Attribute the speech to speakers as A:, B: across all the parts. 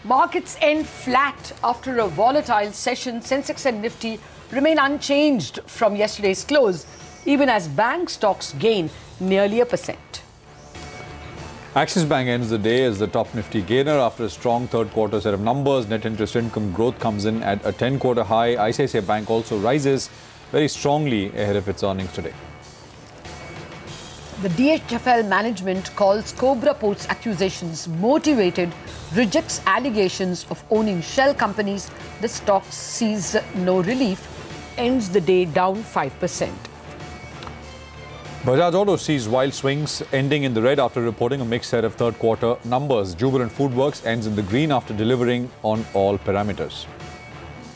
A: Markets end flat after a volatile session. Sensex and Nifty remain unchanged from yesterday's close, even as bank stocks gain nearly 1%.
B: Axis Bank ends the day as the top Nifty gainer after a strong third quarter set of numbers. Net interest income growth comes in at a 10-quarter high. ICICI Bank also rises very strongly ahead of its earnings today.
A: The DHFL management calls Cobrapost accusations motivated, rejects allegations of owning shell companies. The stock sees no relief, ends the day down 5%.
B: Bajaj Auto sees wild swings, ending in the red after reporting a mixed set of third quarter numbers. Jubilant Foodworks ends in the green after delivering on all parameters.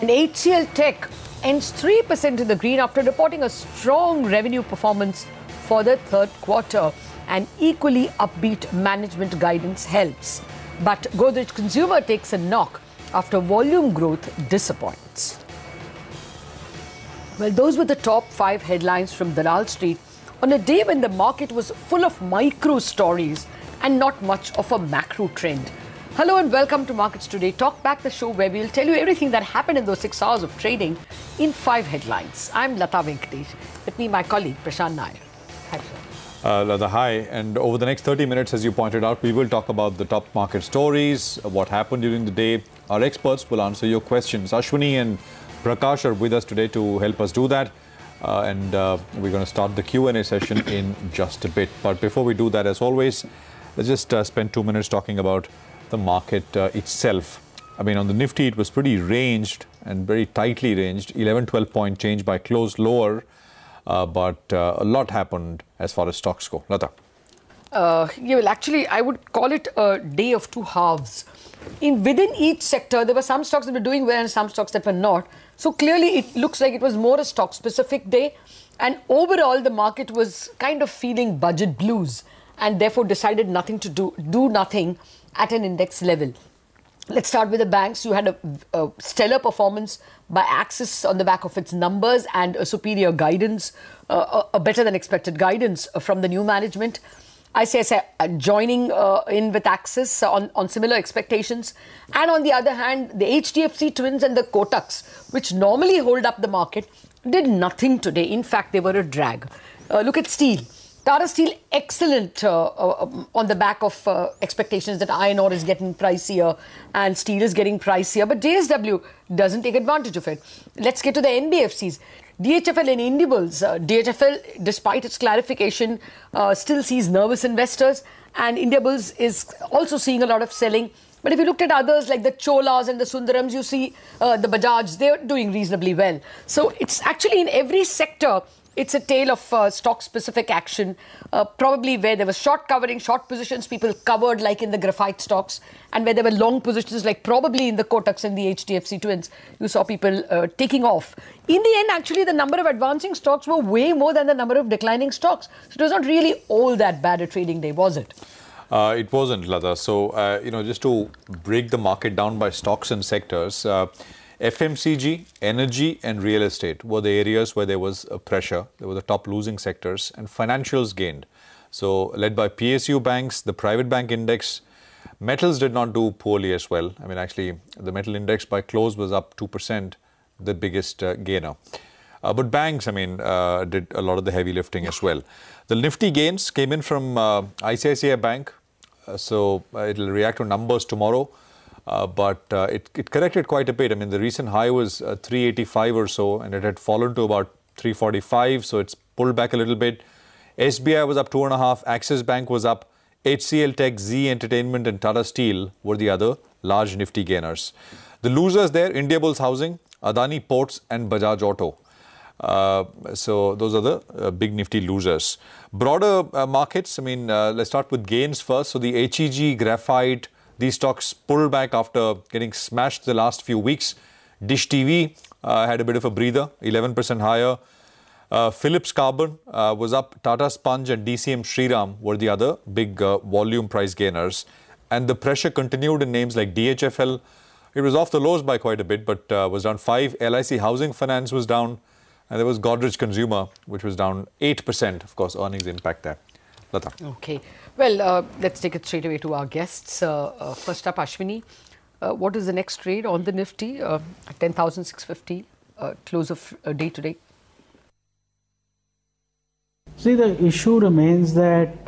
A: And HCL Tech ends 3% in the green after reporting a strong revenue performance for the third quarter. And equally upbeat management guidance helps. But Godrej Consumer takes a knock after volume growth disappoints. Well, those were the top 5 headlines from Dalal Street on a day when the market was full of micro stories and not much of a macro trend. Hello and welcome to Markets Today, Talk Back, the show where we'll tell you everything that happened in those 6 hours of trading in 5 headlines. I'm Lata Venkatesh. With me, my colleague Prashant Nair. Hi, sir.
B: Lata, hi. And over the next 30 minutes, as you pointed out, we will talk about the top market stories, what happened during the day. Our experts will answer your questions. Ashwini and Prakash are with us today to help us do that. We're going to start the Q&A session in just a bit. But before we do that, as always, let's just spend 2 minutes talking about the market itself. I mean, on the Nifty, it was pretty ranged and very tightly ranged, 11-12 point change by close lower. But a lot happened as far as stocks go. Lata.
A: Yeah, well, actually, I would call it a day of two halves. Within each sector, there were some stocks that were doing well and some stocks that were not. So clearly, it looks like it was more a stock-specific day. And overall, the market was kind of feeling budget blues and therefore decided nothing to do nothing at an index level. Let's start with the banks. You had a stellar performance by Axis on the back of its numbers and a superior guidance, a better than expected guidance from the new management. ICICI joining in with Axis on similar expectations. And on the other hand, the HDFC Twins and the Kotaks, which normally hold up the market, did nothing today. In fact, they were a drag. Look at steel. Tata Steel, excellent on the back of expectations that iron ore is getting pricier and steel is getting pricier. But JSW doesn't take advantage of it. Let's get to the NBFCs. DHFL and Indiabulls. DHFL, despite its clarification, still sees nervous investors. And Indiabulls is also seeing a lot of selling. But if you looked at others like the Cholas and the Sundarams, you see the Bajaj, they're doing reasonably well. So it's actually in every sector, it's a tale of stock-specific action, probably where there was short covering, short positions, people covered like in the graphite stocks, and where there were long positions like probably in the Kotaks and the HDFC Twins, you saw people taking off. In the end, actually, the number of advancing stocks were way more than the number of declining stocks. So it was not really all that bad a trading day, was it?
B: It wasn't, Lata. So, just to break the market down by stocks and sectors, FMCG, energy and real estate were the areas where there was pressure. They were the top losing sectors, and financials gained. So led by PSU banks, the private bank index, metals did not do poorly as well. I mean, actually, the metal index by close was up 2%, the biggest gainer. But banks, did a lot of the heavy lifting as well. The Nifty gains came in from ICICI Bank. So it'll react to numbers tomorrow. But it corrected quite a bit. I mean, the recent high was 385 or so, and it had fallen to about 345. So it's pulled back a little bit. SBI was up 2.5. Axis Bank was up. HCL Tech, Z Entertainment and Tata Steel were the other large Nifty gainers. The losers there, Indiabulls Housing, Adani Ports and Bajaj Auto. So those are the big Nifty losers. Broader markets, let's start with gains first. So the HEG, Graphite, these stocks pulled back after getting smashed the last few weeks. Dish TV had a bit of a breather, 11% higher. Philips Carbon was up. Tata Sponge and DCM Shriram were the other big volume price gainers. And the pressure continued in names like DHFL. It was off the lows by quite a bit, but was down 5. LIC Housing Finance was down. And there was Godrej Consumer, which was down 8%. Of course, earnings impact that. Lata.
A: Okay. Well, let's take it straight away to our guests. First up, Ashwini. What is the next trade on the Nifty? 10,650 close of day today.
C: See, the issue remains that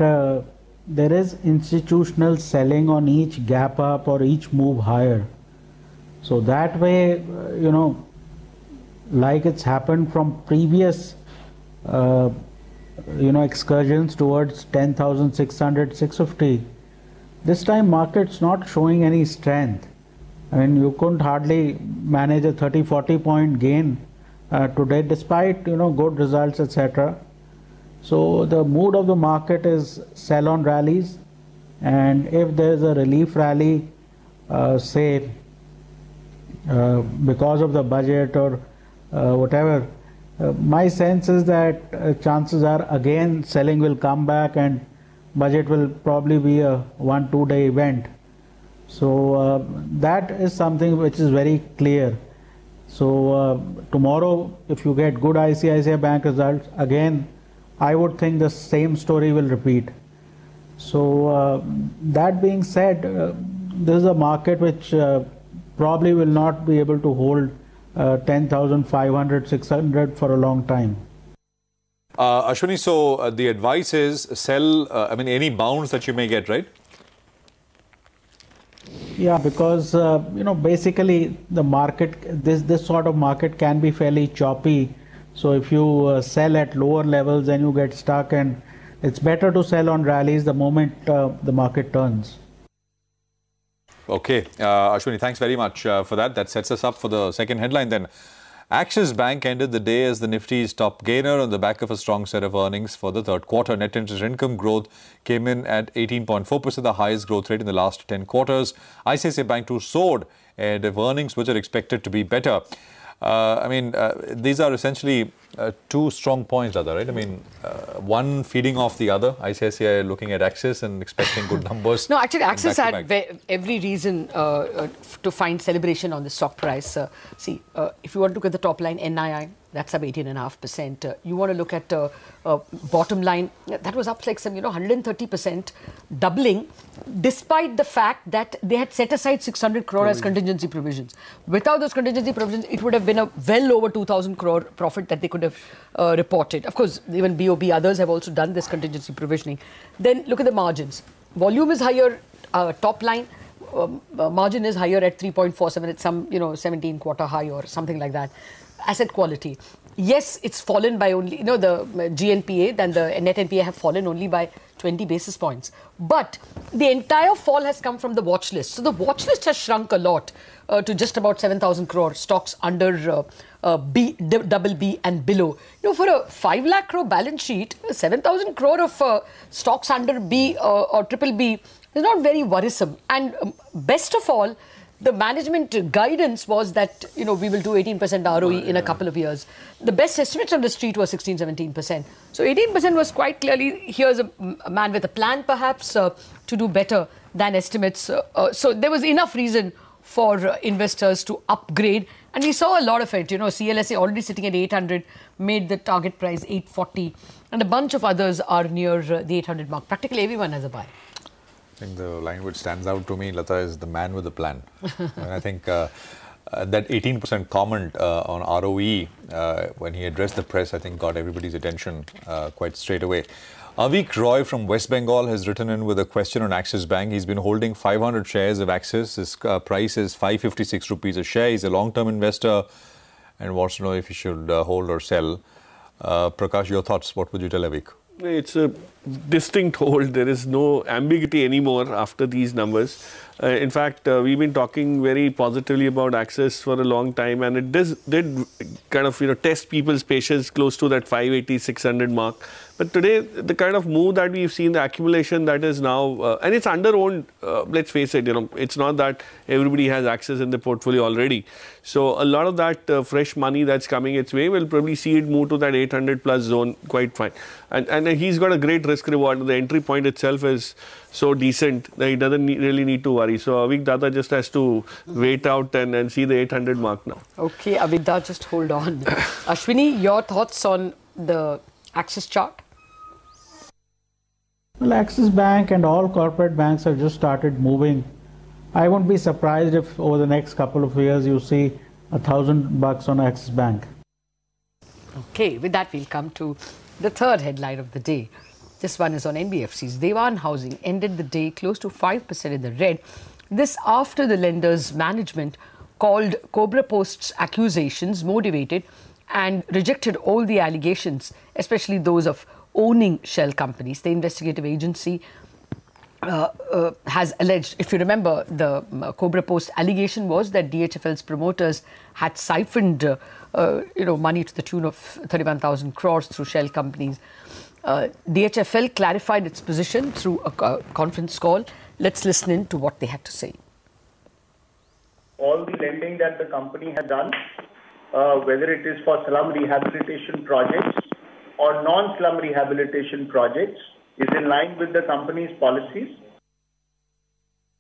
C: there is institutional selling on each gap up or each move higher. So that way, like it's happened from previous, excursions towards 10,600, 650, this time market's not showing any strength. I mean, you couldn't hardly manage a 30-40 point gain today, despite good results, etc. So the mood of the market is sell on rallies, and if there is a relief rally, say because of the budget or whatever, my sense is that chances are again selling will come back and budget will probably be a 1-2 day event. So that is something which is very clear. So tomorrow, if you get good ICICI Bank results, again I would think the same story will repeat. So that being said, this is a market which probably will not be able to hold 10,500, 600 for a long time.
B: Ashwini, so the advice is sell, any bounce that you may get, right?
C: Yeah, because, basically the market, this sort of market can be fairly choppy. So if you sell at lower levels, then you get stuck, and it's better to sell on rallies the moment the market turns.
B: Okay, Ashwini, thanks very much for that. That sets us up for the second headline then. Axis Bank ended the day as the Nifty's top gainer on the back of a strong set of earnings for the third quarter. Net interest income growth came in at 18.4%, the highest growth rate in the last 10 quarters. ICICI Bank too soared and of earnings which are expected to be better. These are essentially two strong points, Radha, right? One feeding off the other. ICICI looking at Axis and expecting good numbers.
A: No, actually, Axis had every reason to find celebration on the stock price. If you want to look at the top line, NII, that's up 18.5%. You want to look at bottom line, that was up like some 130%, doubling, despite the fact that they had set aside 600 crore as contingency provisions. Without those contingency provisions, it would have been a well over 2,000 crore profit that they could have reported. Of course, even BOB, others have also done this contingency provisioning. Then look at the margins. Volume is higher, top line. Margin is higher at 3.47. It's some 17 quarter high or something like that. Asset quality, yes, it's fallen by only the GNPA and the net NPA have fallen only by 20 basis points. But the entire fall has come from the watch list. So the watch list has shrunk a lot to just about 7,000 crore stocks under B, double B and below. For a 5 lakh crore balance sheet, 7,000 crore of stocks under B or triple B is not very worrisome. And best of all, the management guidance was that, we will do 18% ROE in a couple of years. The best estimates on the street were 16, 17%. So 18% was quite clearly, here's a man with a plan perhaps to do better than estimates. So there was enough reason for investors to upgrade. And we saw a lot of it. CLSA already sitting at 800, made the target price 840. And a bunch of others are near the 800 mark. Practically everyone has a buy.
B: I think the line which stands out to me, Lata, is the man with a plan. And I think that 18% comment on ROE when he addressed the press, I think got everybody's attention quite straight away. Avik Roy from West Bengal has written in with a question on Axis Bank. He's been holding 500 shares of Axis. His price is 556 rupees a share. He's a long-term investor and wants to know if he should hold or sell. Prakash, your thoughts? What would you tell Avik?
D: It's a distinct hold. There is no ambiguity anymore after these numbers. In fact, we've been talking very positively about Axis for a long time, and it did kind of test people's patience close to that 580, 600 mark. But today, the kind of move that we've seen, the accumulation that is now, and it's under-owned, let's face it, it's not that everybody has Axis in the portfolio already. So a lot of that fresh money that's coming its way will probably see it move to that 800 plus zone quite fine. And he's got a great risk reward. The entry point itself is so decent that he doesn't really need to worry. So Avik Dada just has to wait out and see the 800 mark now.
A: Okay, Avik Dada, just hold on. Ashwini, your thoughts on the Axis chart?
C: Well, Axis Bank and all corporate banks have just started moving I won't be surprised if over the next couple of years you see $1,000 on Axis Bank.
A: Okay, with that we'll come to the third headline of the day. This one is on NBFCs. Dewan Housing ended the day close to 5% in the red. This after the lender's management called Cobrapost's accusations motivated and rejected all the allegations, especially those of owning shell companies. The investigative agency has alleged, if you remember, the Cobrapost allegation was that DHFL's promoters had siphoned money to the tune of 31,000 crores through shell companies. DHFL clarified its position through a conference call. Let's listen in to what they had to say.
E: All the lending that the company has done, whether it is for slum rehabilitation projects or non-slum rehabilitation projects, is in line with the company's policies.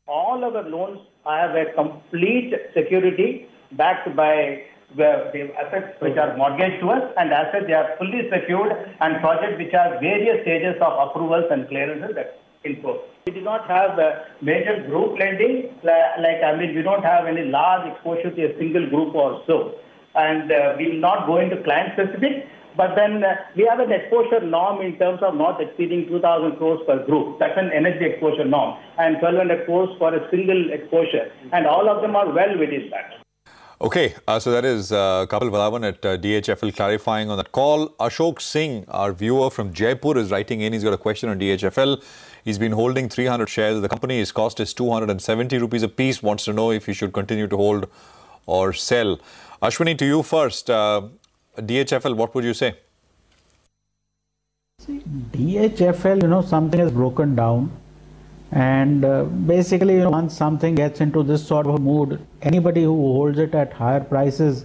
E: All our loans have a complete security backed by the assets which are mortgaged to us, and assets they are fully secured, and projects which are various stages of approvals and clearances that's in force. We do not have major group lending, we don't have any large exposure to a single group or so, and we will not go into client specific. But then we have an exposure norm in terms of not exceeding 2,000 crores per group. That's an energy exposure norm, and 1,200 crores for a single exposure. And all of them are well within that.
B: Okay, so that is Kapil Valavan at DHFL clarifying on that call. Ashok Singh, our viewer from Jaipur, is writing in. He's got a question on DHFL. He's been holding 300 shares of the company. His cost is 270 rupees a piece. Wants to know if he should continue to hold or sell. Ashwini, to you first. DHFL, what would you say?
C: DHFL, something has broken down, and basically, once something gets into this sort of a mood, anybody who holds it at higher prices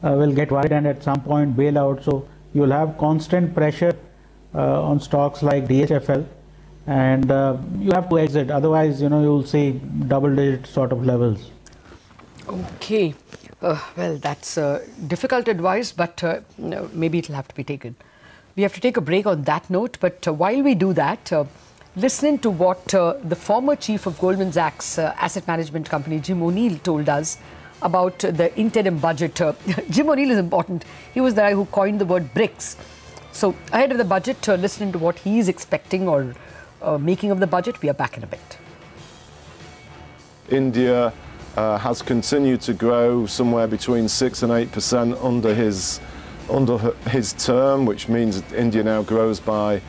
C: will get worried and at some point bail out. So you'll have constant pressure on stocks like DHFL, and you have to exit. Otherwise, you'll see double-digit sort of levels.
A: Okay. Well, that's difficult advice, but maybe it'll have to be taken. We have to take a break on that note, but while we do that, listen to what the former chief of Goldman Sachs asset management company, Jim O'Neill, told us about the interim budget. Jim O'Neill is important. He was the guy who coined the word BRICS. So ahead of the budget, listening to what he's expecting or making of the budget. We are back in a bit.
F: India has continued to grow somewhere between 6 and 8% under his term, which means that India now grows by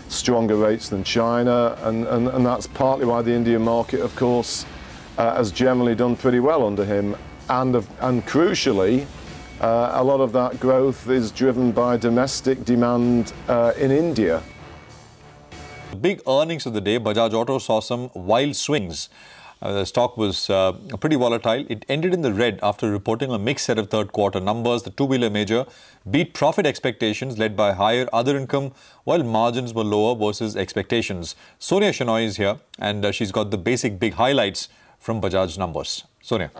F: stronger rates than China, and that's partly why the Indian market, of course, has generally done pretty well under him, and crucially, a lot of that growth is driven by domestic demand in India.
B: The big earnings of the day, Bajaj Auto saw some wild swings. The stock was pretty volatile. It ended in the red after reporting a mixed set of third quarter numbers. The two-wheeler major beat profit expectations led by higher other income, while margins were lower versus expectations. Sonia Shenoy is here, and she's got the big highlights from Bajaj numbers. Sonia.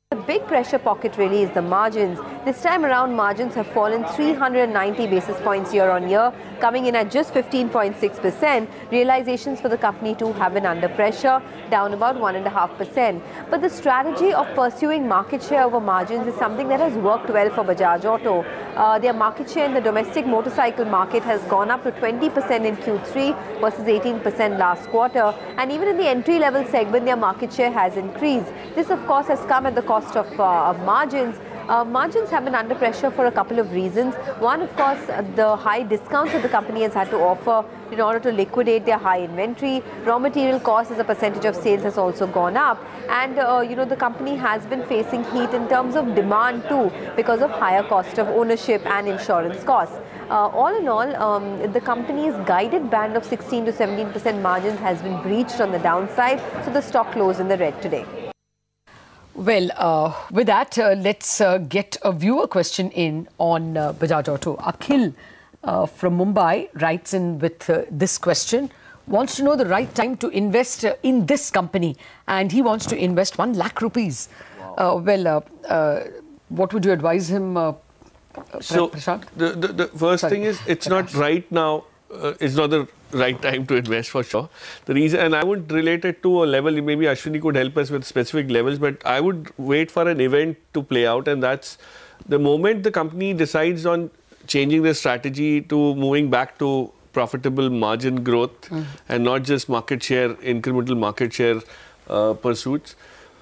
G: The big pressure pocket really is the margins. This time around, margins have fallen 390 basis points year on year, coming in at just 15.6%. Realizations for the company too have been under pressure, down about 1.5%. But the strategy of pursuing market share over margins is something that has worked well for Bajaj Auto. Their market share in the domestic motorcycle market has gone up to 20% in Q3 versus 18% last quarter. And even in the entry-level segment, their market share has increased. This, of course, has come at the cost of margins. Margins have been under pressure for a couple of reasons. One, of course, the high discounts that the company has had to offer in order to liquidate their high inventory. Raw material costs as a percentage of sales has also gone up. And, the company has been facing heat in terms of demand too because of higher cost of ownership and insurance costs. All in all, the company's guided band of 16 to 17% margins has been breached on the downside. So the stock closed in the red today.
A: Well, with that, let's get a viewer question in on Bajaj Auto. Akhil from Mumbai writes in with this question. Wants to know the right time to invest in this company, and he wants to invest 1 lakh rupees. Wow. What would you advise him,
D: So,
A: Prashant?
D: the first thing is, it's not right now, it's not the right time to invest for sure. The reason, and I would relate it to a level, maybe Ashwini could help us with specific levels, but I would wait for an event to play out, and that's the moment the company decides on changing their strategy to moving back to profitable margin growth and not just market share, incremental market share pursuits.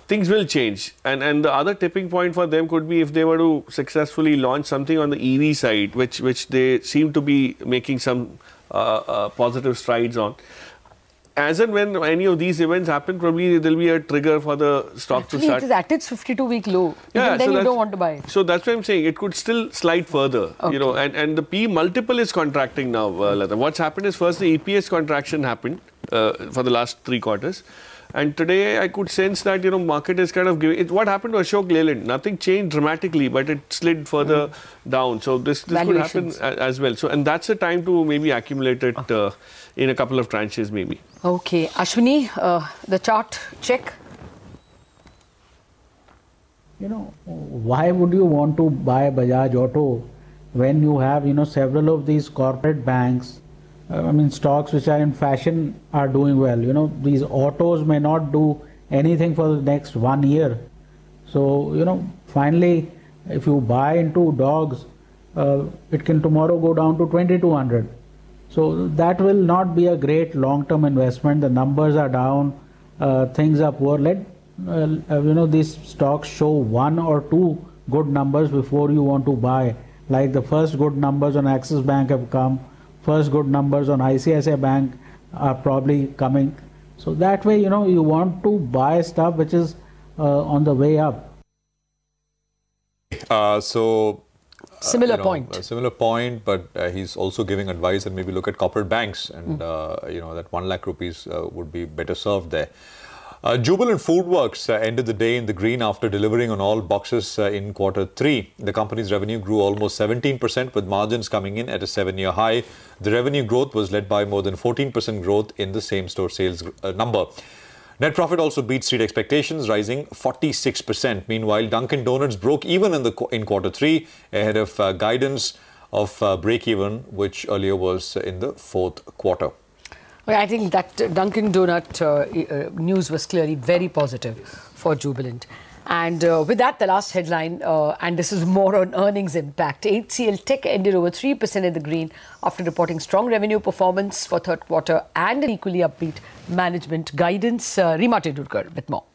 D: Things will change, and the other tipping point for them could be if they were to successfully launch something on the EV side, which they seem to be making some positive strides on. As and when any of these events happen, probably there will be a trigger for the stock to start.
A: It is at its 52-week low.
D: Yeah,
A: Even then you don't want to buy.
D: So that's why I'm saying it could still slide further.
A: Okay.
D: You know, and the P multiple is contracting now. Lata. What's happened is first the EPS contraction happened for the last 3 quarters. And today I could sense that, you know, market is kind of giving it. What happened to Ashok Leyland? Nothing changed dramatically, but it slid further down. So this could happen as well. So, and that's the time to maybe accumulate it in a couple of tranches maybe.
A: Okay. Ashwini, the chart check.
C: You know, why would you want to buy Bajaj Auto when you have, you know, several of these corporate banks, I mean, stocks which are in fashion are doing well. You know, these autos may not do anything for the next 1 year. So, you know, finally, if you buy into dogs, it can tomorrow go down to 2200. So that will not be a great long-term investment. The numbers are down, things are poor. Let you know, these stocks show 1 or 2 good numbers before you want to buy. Like the first good numbers on Axis Bank have come. First good numbers on ICICI Bank are probably coming. So that way, you know, you want to buy stuff which is on the way up.
A: Similar point.
B: A similar point, but he's also giving advice that maybe look at corporate banks and, you know, that 1 lakh rupees would be better served there. Jubilant Foodworks ended the day in the green after delivering on all boxes in Q3. The company's revenue grew almost 17% with margins coming in at a 7-year high. The revenue growth was led by more than 14% growth in the same-store sales number. Net profit also beat street expectations, rising 46%. Meanwhile, Dunkin' Donuts broke even in Q3 ahead of guidance of break-even, which earlier was in the 4th quarter.
A: I think that Dunkin' Donut news was clearly very positive for Jubilant. And with that, the last headline, and this is more on earnings impact. HCL Tech ended over 3% in the green after reporting strong revenue performance for 3rd quarter and an equally upbeat management guidance. Rima Tendulkar with more.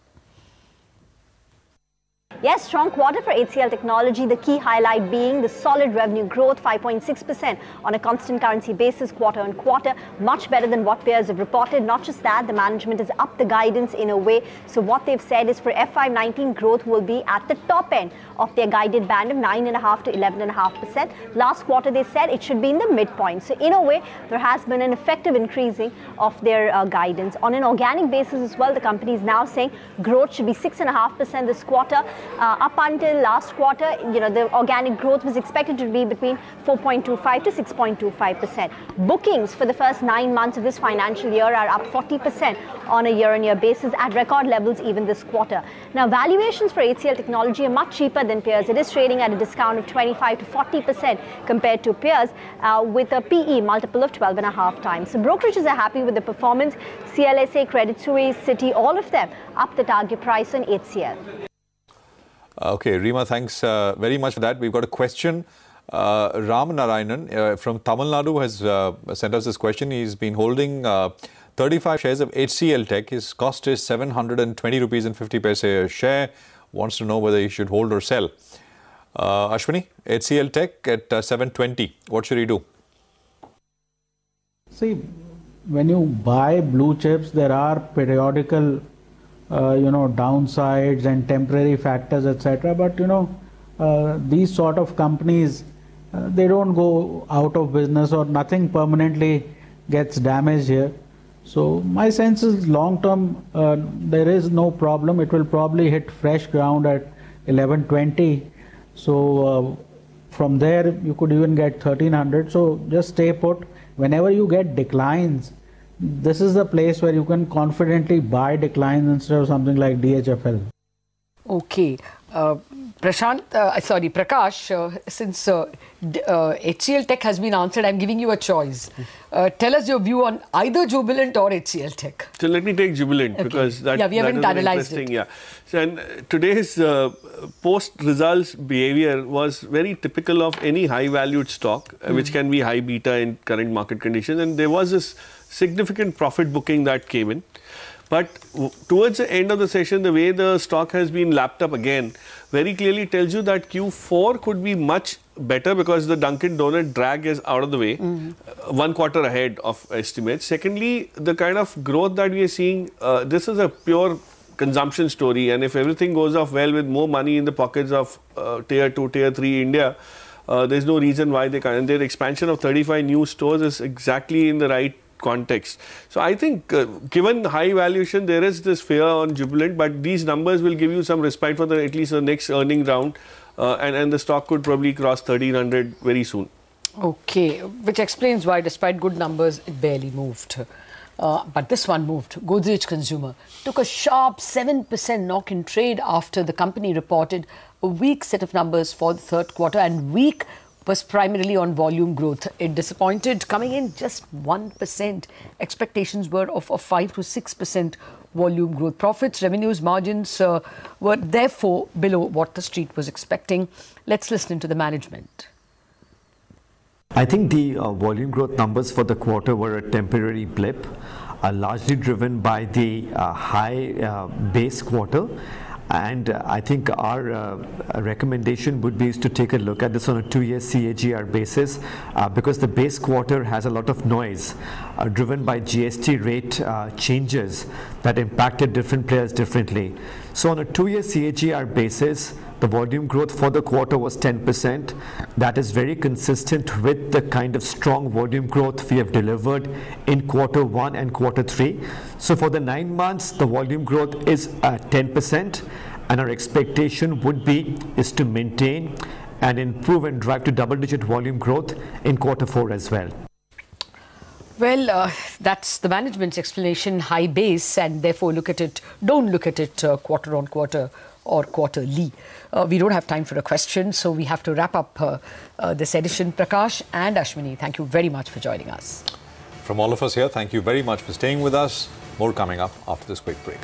H: Yes, strong quarter for HCL Technology, the key highlight being the solid revenue growth, 5.6% on a constant currency basis quarter on quarter, much better than what peers have reported. Not just that, the management has upped the guidance in a way. So what they've said is for FY19 growth will be at the top end of their guided band of 9.5% to 11.5%. Last quarter they said it should be in the midpoint. So in a way, there has been an effective increasing of their guidance. On an organic basis as well, the company is now saying growth should be 6.5% this quarter. Up until last quarter, you know, the organic growth was expected to be between 4.25 to 6.25%. Bookings for the first 9 months of this financial year are up 40% on a year-on-year basis at record levels even this quarter. Now, valuations for HCL Technology are much cheaper than peers. It is trading at a discount of 25 to 40% compared to peers with a PE multiple of 12.5 times. So brokerages are happy with the performance. CLSA, Credit Suisse, Citi, all of them up the target price on HCL.
B: Okay, Rima, thanks very much for that. We've got a question. Ram Narayanan from Tamil Nadu has sent us this question. He's been holding 35 shares of HCL Tech. His cost is 720 rupees and 50 paise a share. Wants to know whether he should hold or sell. Ashwini, HCL Tech at 720. What should he do?
C: See, when you buy blue chips, there are periodical you know, downsides and temporary factors, etc. But, you know, these sort of companies, they don't go out of business or nothing permanently gets damaged here. So my sense is long term, there is no problem. It will probably hit fresh ground at 1120. So from there, you could even get 1300. So just stay put. Whenever you get declines, this is the place where you can confidently buy declines instead of something like DHFL.
A: Okay. Prakash, since HCL Tech has been answered, I'm giving you a choice. Tell us your view on either Jubilant or HCL Tech.
D: So let me take Jubilant because
A: we haven't analyzed it.
D: Yeah. So, and today's post-results behavior was very typical of any high-valued stock, which can be high beta in current market conditions. And there was this significant profit booking that came in. But towards the end of the session, the way the stock has been lapped up again very clearly tells you that Q4 could be much better because the Dunkin' Donut drag is out of the way, 1 quarter ahead of estimates. Secondly, the kind of growth that we are seeing, this is a pure consumption story, and if everything goes off well with more money in the pockets of Tier 2, Tier 3 India, there's no reason why they can't. And their expansion of 35 new stores is exactly in the right context. So I think given high valuation, there is this fear on Jubilant, but these numbers will give you some respite for at least the next earning round, and the stock could probably cross 1300 very soon.
A: Okay, which explains why despite good numbers, it barely moved. But this one moved. Godrej Consumer took a sharp 7% knock in trade after the company reported a weak set of numbers for the third quarter, and weak was primarily on volume growth. It disappointed, coming in just 1%. Expectations were of 5 to 6% volume growth. Profits, revenues, margins were therefore below what the street was expecting. Let's listen to the management.
I: I think the volume growth numbers for the quarter were a temporary blip, largely driven by the high base quarter. And I think our recommendation would be to take a look at this on a 2-year CAGR basis because the base quarter has a lot of noise driven by GST rate changes that impacted different players differently. So on a 2-year CAGR basis, the volume growth for the quarter was 10%. That is very consistent with the kind of strong volume growth we have delivered in Q1 and Q3. So for the 9 months, the volume growth is 10%, and our expectation would be to maintain and improve and drive to double-digit volume growth in Q4 as well.
A: Well, that's the management's explanation, high base, and therefore don't look at it quarter on quarter or quarterly. We don't have time for a question, so we have to wrap up this edition. Prakash and Ashwini, thank you very much for joining us.
B: From all of us here, thank you very much for staying with us. More coming up after this quick break.